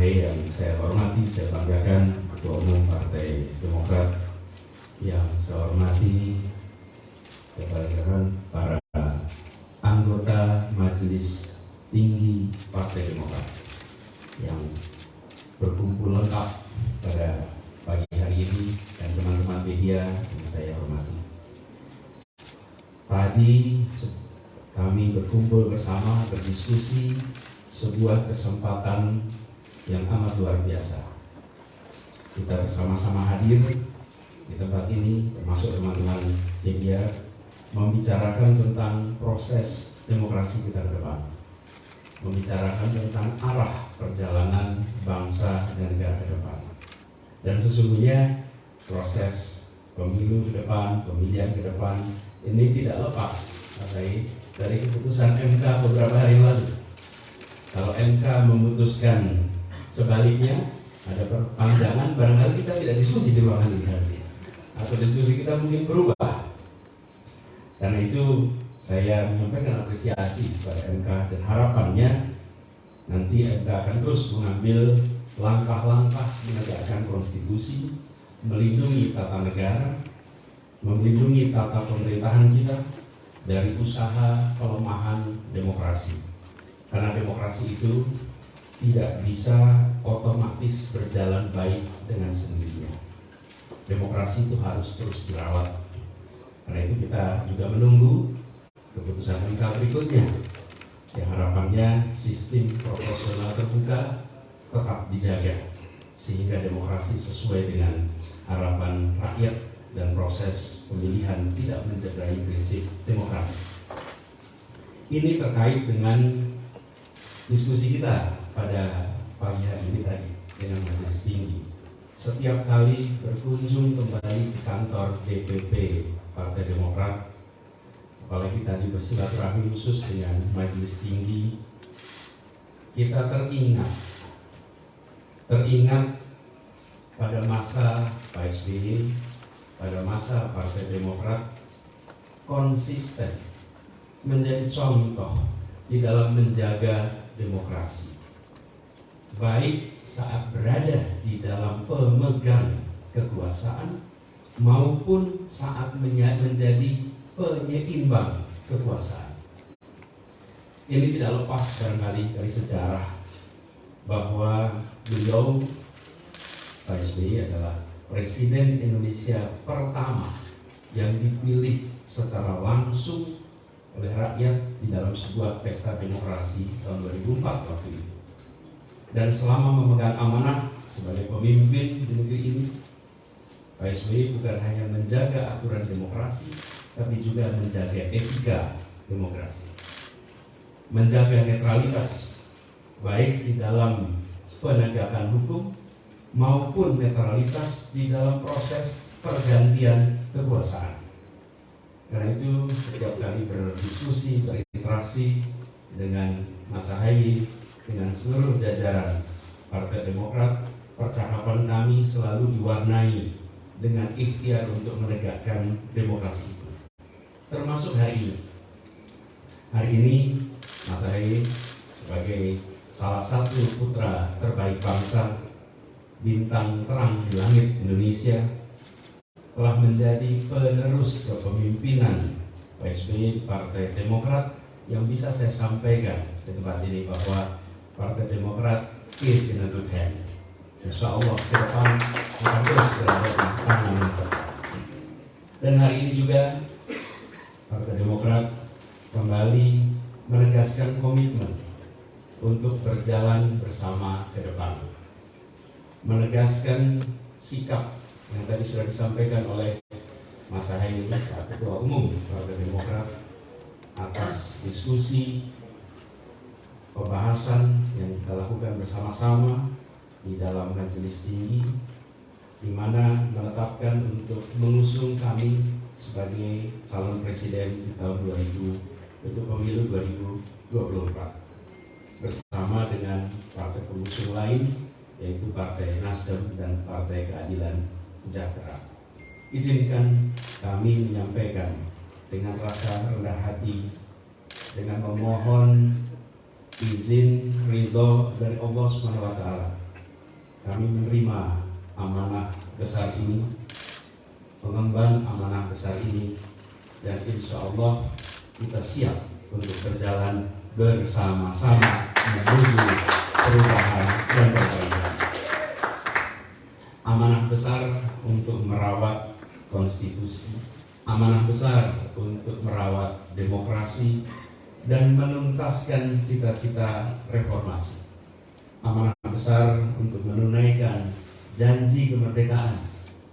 Ahaye yang saya hormati, saya banggakan, Ketua Umum Partai Demokrat yang saya hormati, saya banggakan para anggota Majelis Tinggi Partai Demokrat yang berkumpul lengkap pada pagi hari ini, dan teman-teman media yang saya hormati. Tadi kami berkumpul bersama, berdiskusi, sebuah kesempatan yang amat luar biasa. Kita bersama-sama hadir di tempat ini, termasuk teman-teman media, membicarakan tentang proses demokrasi kita ke depan, membicarakan tentang arah perjalanan bangsa dan negara ke depan. Dan sesungguhnya proses pemilu ke depan, pemilihan ke depan ini tidak lepas dari keputusan MK beberapa hari lalu. Kalau MK memutuskan sebaliknya, ada perpanjangan, barangkali kita tidak diskusi di ruangan ini hari ini, atau diskusi kita mungkin berubah. Karena itu saya menyampaikan apresiasi kepada MK, dan harapannya nanti MK akan terus mengambil langkah-langkah menegakkan konstitusi, melindungi tata negara, melindungi tata pemerintahan kita dari usaha pelemahan demokrasi. Karena demokrasi itu tidak bisa otomatis berjalan baik dengan sendirinya. Demokrasi itu harus terus dirawat. Karena itu kita juga menunggu keputusan MK berikutnya, yang harapannya sistem proporsional terbuka tetap dijaga, sehingga demokrasi sesuai dengan harapan rakyat dan proses pemilihan tidak mencederai prinsip demokrasi. Ini terkait dengan diskusi kita pada pagi hari ini tadi dengan Majelis Tinggi. Setiap kali berkunjung kembali ke kantor DPP Partai Demokrat, apalagi tadi bersilaturahmi khusus dengan Majelis Tinggi, kita teringat pada masa Pak SBY, pada masa Partai Demokrat konsisten menjadi contoh di dalam menjaga demokrasi, baik saat berada di dalam pemegang kekuasaan maupun saat menjadi penyeimbang kekuasaan. Ini tidak lepas barangkali dari sejarah bahwa beliau, Pak SBY, adalah Presiden Indonesia pertama yang dipilih secara langsung oleh rakyat di dalam sebuah pesta demokrasi tahun 2004 waktu itu. Dan selama memegang amanah sebagai pemimpin di negeri ini, Pak SBY bukan hanya menjaga aturan demokrasi, tapi juga menjaga etika demokrasi, menjaga netralitas baik di dalam penegakan hukum maupun netralitas di dalam proses pergantian kekuasaan. Karena itu setiap kali berdiskusi, berinteraksi dengan Mas Ahaye, dengan seluruh jajaran Partai Demokrat, percakapan kami selalu diwarnai dengan ikhtiar untuk menegakkan demokrasi itu. Termasuk hari ini. Hari ini Mas Ahaye sebagai salah satu putra terbaik bangsa, bintang terang di langit Indonesia, telah menjadi penerus kepemimpinan Pak SBY Partai Demokrat, yang bisa saya sampaikan di tempat ini bahwa Partai Demokrat is in a good hand. Insya Allah ke depan akan terus berada di tangan. Dan hari ini juga Partai Demokrat kembali menegaskan komitmen untuk berjalan bersama ke depan, menegaskan sikap yang tadi sudah disampaikan oleh Mas Ahaye, Ketua Umum Partai Demokrat, atas diskusi pembahasan yang kita lakukan bersama-sama di dalam Majelis Tinggi, di mana menetapkan untuk mengusung kami sebagai calon presiden di tahun 2000 untuk pemilu 2024 bersama dengan partai pengusung lain, yaitu Partai Nasdem dan Partai Keadilan Sejahtera. Izinkan kami menyampaikan dengan rasa rendah hati, dengan memohon izin ridho dari Allah SWT, kami menerima amanah besar ini, mengemban amanah besar ini, dan insya Allah kita siap untuk berjalan bersama-sama menuju perubahan dan perbaikan. Amanah besar untuk merawat konstitusi, amanah besar untuk merawat demokrasi dan menuntaskan cita-cita reformasi. Amanah besar untuk menunaikan janji kemerdekaan,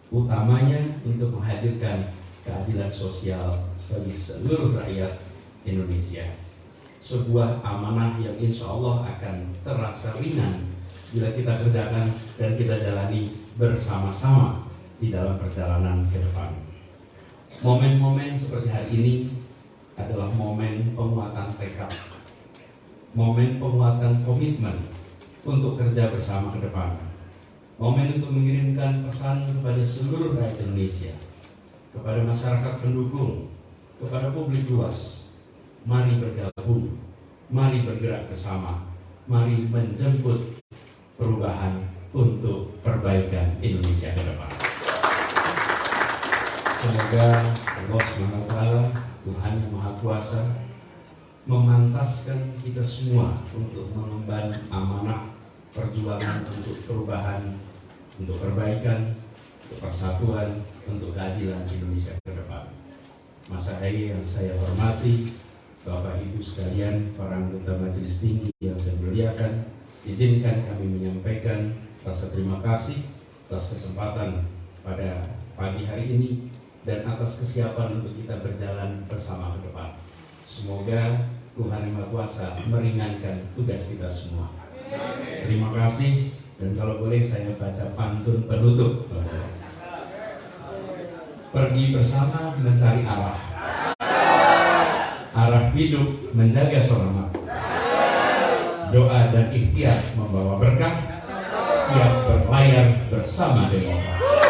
utamanya untuk menghadirkan keadilan sosial bagi seluruh rakyat Indonesia. Sebuah amanah yang insya Allah akan terasa ringan bila kita kerjakan dan kita jalani bersama-sama di dalam perjalanan ke depan. Momen-momen seperti hari ini adalah momen penguatan tekad, momen penguatan komitmen untuk kerja bersama ke depan, momen untuk mengirimkan pesan kepada seluruh rakyat Indonesia, kepada masyarakat pendukung, kepada publik luas. Mari bergabung, mari bergerak bersama, mari menjemput perubahan untuk perbaikan Indonesia ke depan. Semoga Allah SWT, Tuhan yang Maha Kuasa, memantaskan kita semua untuk mengemban amanah perjuangan untuk perubahan, untuk perbaikan, untuk persatuan, untuk keadilan Indonesia ke depan. Mas Ahaye yang saya hormati, Bapak Ibu sekalian, para anggota Majelis Tinggi yang saya muliakan, izinkan kami menyampaikan rasa terima kasih atas kesempatan pada pagi hari ini dan atas kesiapan untuk kita berjalan bersama ke depan. Semoga Tuhan Yang Maha Kuasa meringankan tugas kita semua. Terima kasih, dan kalau boleh saya baca pantun penutup. Pergi bersama mencari arah, arah hidup menjaga selamat, doa dan ikhtiar membawa berkah, siap berlayar bersama demokrat.